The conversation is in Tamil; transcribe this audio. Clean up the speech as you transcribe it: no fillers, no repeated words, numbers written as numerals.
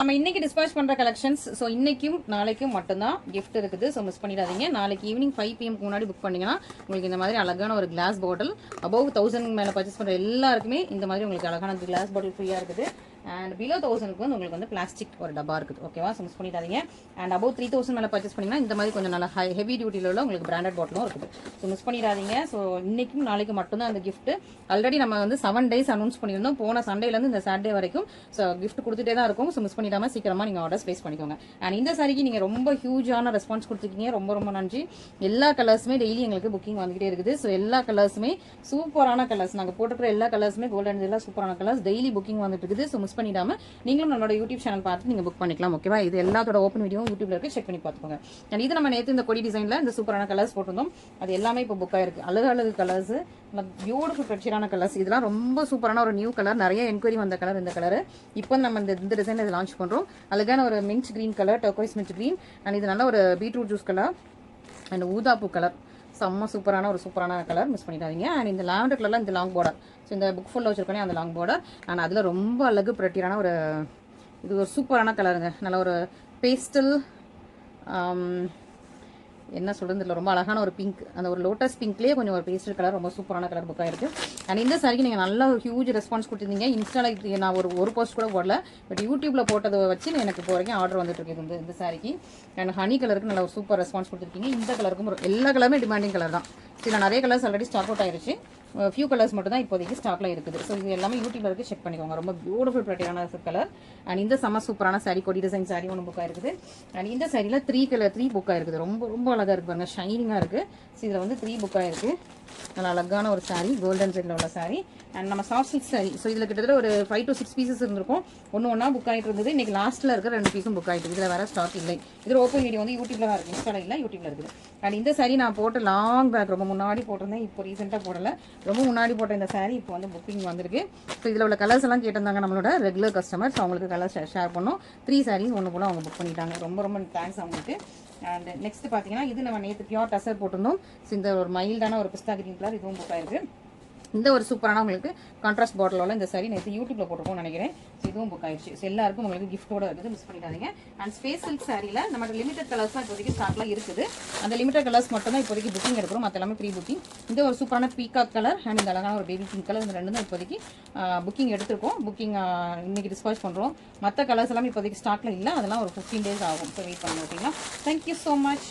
நம்ம இன்னைக்கு டிஸ்பேச் பண்ற கலெக்ஷன்ஸ் ஸோ இன்னைக்கும் நாளைக்கும் மட்டும்தான் கிஃப்ட் இருக்குது. ஸோ மிஸ் பண்ணிடாதீங்க. நாளைக்கு ஈவினிங் 5 PM முன்னாடி புக் பண்ணீங்கன்னா உங்களுக்கு இந்த மாதிரி அழகான ஒரு கிளாஸ் பாட்டில் அபவ் 1000 மேலே பர்ச்சேஸ் பண்ற எல்லாருக்குமே இந்த மாதிரி உங்களுக்கு அழகான கிளாஸ் பாட்டில் ஃப்ரீயா இருக்குது. அண்ட் பிலோ 1000க்கு வந்து உங்களுக்கு வந்து பிளாஸ்டிக் ஒரு டப்பா இருக்குது. ஓகேவா? ஸோ மிஸ் பண்ணிடாதீங்க. அண்ட் அபவ் 3000 மேலே பர்ச்சேஸ் பண்ணீங்கன்னா இந்த மாதிரி கொஞ்சம் நல்லா ஹெவி டியூட்டியில் உள்ள உங்களுக்கு பிராண்டட் பாட்டிலும் இருக்குது. ஸோ மிஸ் பண்ணிடாதீங்க. ஸோ இன்னைக்கும் நாளைக்கு மட்டும்தான் அந்த கிஃப்ட். ஆல்ரெடி நம்ம வந்து 7 days அனௌன்ஸ் பண்ணியிருந்தோம். போன சண்டேலேருந்து இந்த சாட்டர்டே வரைக்கும் ஸோ கிஃப்ட் கொடுத்துட்டே தான் இருக்கும். ஸோ மிஸ் பண்ணிடாம சீக்கிரமா நீங்க ஆர்டர்ஸ் பிளேஸ் பண்ணிக்கோங்க. அண்ட் இந்த சாரிக்கு நீங்க ரொம்ப ஹியூஜான ரெஸ்பான்ஸ் கொடுத்துருக்கீங்க. ரொம்ப ரொம்ப நன்றி. எல்லா கலர்ஸுமே டெய்லி எங்களுக்கு புக்கிங் வந்துகிட்டே இருக்குது. ஸோ எல்லா கலர்ஸுமே சூப்பரான கலர்ஸ். நாங்கள் போட்டுக்கிற எல்லா கலர்ஸுமே கோல்டன் எல்லாம் சூப்பரான கலர்ஸ் டெய்லி புக்கிங் வந்துட்டு இருக்குது. ஸோ மிஸ் பண்ணிடாம நீங்களும் நம்மளோட யூடியூப் சேனல் பார்த்து நீங்க புக் பண்ணிக்கலாம். ஓகேவா? இது எல்லாத்தோட ஓப்பன் வீடியோ யூடியூப்ல இருக்கு, செக் பண்ணி பார்த்துக்கோங்க. அண்ட் இது நம்ம நேற்று இந்த கொடி டிசைன்ல இந்த சூப்பரான கலர்ஸ் போட்டிருந்தோம். அது எல்லாமே இப்போ புக் ஆயிருக்கு. அழகு கலர்ஸ், பியூட்டிஃபுல் டெக்ஸ்சரான கலர்ஸ். இதெல்லாம் ரொம்ப சூப்பரான ஒரு நியூ கலர். நிறைய என்கொயரி வந்த கலர் இந்த கலர். இப்போ நம்ம இந்த டிசைன் லான்ச் பண்றோம். அழகான ஒரு mint green colour, turquoise mint green. And இது நல்ல ஒரு பீட்ரூட் ஜூஸ் கலர் அண்ட் ஊதாப்பூ கலர். செம்ம சூப்பரான ஒரு சூப்பரான கலர். மிஸ் பண்ணிடாதீங்க. அண்ட் இந்த லாவெண்டர் கலர்ல இந்த லாங் பார்டர். ஸோ இந்த புக் ஃபுல்ல வச்சிருக்கோம் அந்த லாங் பார்டர். அண்ட் அதில் ரொம்ப அழகு பிரட்டியான ஒரு இது ஒரு சூப்பரான கலருங்க. நல்ல ஒரு பேஸ்டல் என்ன சொல்றது இல்லை, ரொம்ப அழகான ஒரு பிங்க், அந்த ஒரு லோட்டஸ் பிங்க்லேயே கொஞ்சம் ஒரு பேஸ்டல் கலர், ரொம்ப சூப்பரான கலர் புக் ஆயிருக்கு. அண்ட் இந்த சாரிக்கு நீங்கள் நல்ல ஒரு ஹியூஜ் ரெஸ்பான்ஸ் கொடுத்துருந்தீங்க. இன்ஸ்டால நான் ஒரு போஸ்ட் கூட போடல, பட் யூடியூப்ல போட்டதை வச்சு எனக்கு இப்போ வரைக்கும் ஆர்டர் வந்துட்டு இருக்கு இந்த சாரிக்கு. அண்ட் ஹனி கலருக்கு நல்ல ஒரு சூப்பர் ரெஸ்பான்ஸ் கொடுத்துருக்கீங்க. இந்த கலருக்கும் எல்லா கலருமே டிமாண்டிங் கலர் தான். சில நிறைய கலர்ஸ் ஆல்ரெடி ஸ்டாக் அவுட் ஆயிருச்சு. ஃபியூ கலர்ஸ் மட்டும் தான் இப்போதைக்கு ஸ்டாக்ல இருக்குது. ஸோ இது எல்லாமே யூடியூப்ல இருக்கு, செக் பண்ணிக்கோங்க. ரொம்ப பியூட்டிஃபுல் பிரிட்டியான கலர். அண்ட் இந்த செம்ம சூப்பரான சாரி, கொடி டிசைன் சாரி ஒன்று புக் ஆயிருக்குது. அண்ட் இந்த சாரியில 3 புக் ஆயிருக்குது. ரொம்ப ரொம்ப அழகா இருக்கு பாருங்க, ஷைனிங்கா இருக்கு. ஸோ இதுல வந்து 3 புக் ஆயிருக்கு. நல்ல அழகான ஒரு சாரி, கோல்டன் சைட்ல உள்ள சாரி. அண்ட் நம்ம சாஃப்ட் சில்க் சாரி. ஸோ இதுல கிட்டத்தட்ட ஒரு 5 to 6 பீசஸ் இருந்திருக்கும். ஒன்னா புக் ஆயிட்டு இருந்தது. இன்னைக்கு லாஸ்ட்ல இருக்க 2 பீஸும் புக் ஆயிட்டு. இதுல வேற ஸ்டாக் இல்லை. இது ஓப்பன் வீடியோ வந்து யூடியூப்ல தான் இருக்கு, இன்ஸ்டால இல்ல, யூடியூப்ல இருக்குது. அண்ட் இந்த சாரி நான் போட்டு லாங் பேக் ரொம்ப முன்னாடி போட்டிருந்தேன். இப்போ ரீசெண்டா போடல, ரொம்ப முன்னாடி போட்ட இந்த சாரி இப்போ வந்து புக்கிங் வந்திருக்கு. ஸோ இதில் உள்ள கலர்ஸ் எல்லாம் கேட்டிருந்தாங்க நம்மளோட ரெகுலர் கஸ்டமர்ஸ். அவங்களுக்கு கலர் ஷேர் பண்ணோம். 3 சாரீஸ் ஒன்று போல அவங்க புக் பண்ணிட்டாங்க. ரொம்ப ரொம்ப தேங்க்ஸ் அவங்களுக்கு. அண்ட் நெக்ஸ்ட் பார்த்தீங்கன்னா இது நம்ம நேற்று பியூர் டசர் போட்டிருந்தோம். ஸோ இந்த ஒரு மைல்டான ஒரு பிஸ்தா கிரீன் கலர், இதுவும் புக் ஆயிருக்கு. இந்த ஒரு சூப்பரான உங்களுக்கு கான்ட்ராஸ்ட் பாட்டிலோட இந்த சாரி நேற்று யூடியூப்ல போட்டிருக்கோம்னு நினைக்கிறேன். ஸோ இதுவும் புக் ஆயிடுச்சு. ஸோ எல்லாருக்கும் உங்களுக்கு கிஃப்டோட இருக்குது, மிஸ் பண்ணிடாதீங்க. அண்ட் ஸ்பேஸ் சில்க் சாரியில் நம்ம லிமிடெட் கலர்ஸ் தான் இப்போதைக்கு ஸ்டாக்லாம் இருக்குது. அந்த லிமிடெட் கலர்ஸ் மட்டும் தான் இப்போதைக்கு புக்கிங் எடுக்கிறோம், மற்ற எல்லாமே ப்ரீ புக்கிங். இந்த ஒரு சூப்பரான பீகாக் கலர் அண்ட் இந்த அழகான ஒரு பேபி பிங்க் கலர், இந்த ரெண்டு தான் இப்போதைக்கு புக்கிங் எடுத்திருக்கோம். புக்கிங் இன்னைக்கு டிஸ்பாச் பண்ணுறோம். மற்ற கலர்ஸ் எல்லாமே இப்போதைக்கு ஸ்டாக்ல இல்லை, அதெல்லாம் ஒரு 15 days ஆகும். ஸோ வெயிட் பண்ணுங்க. ஓகேங்களா? Thank you so much.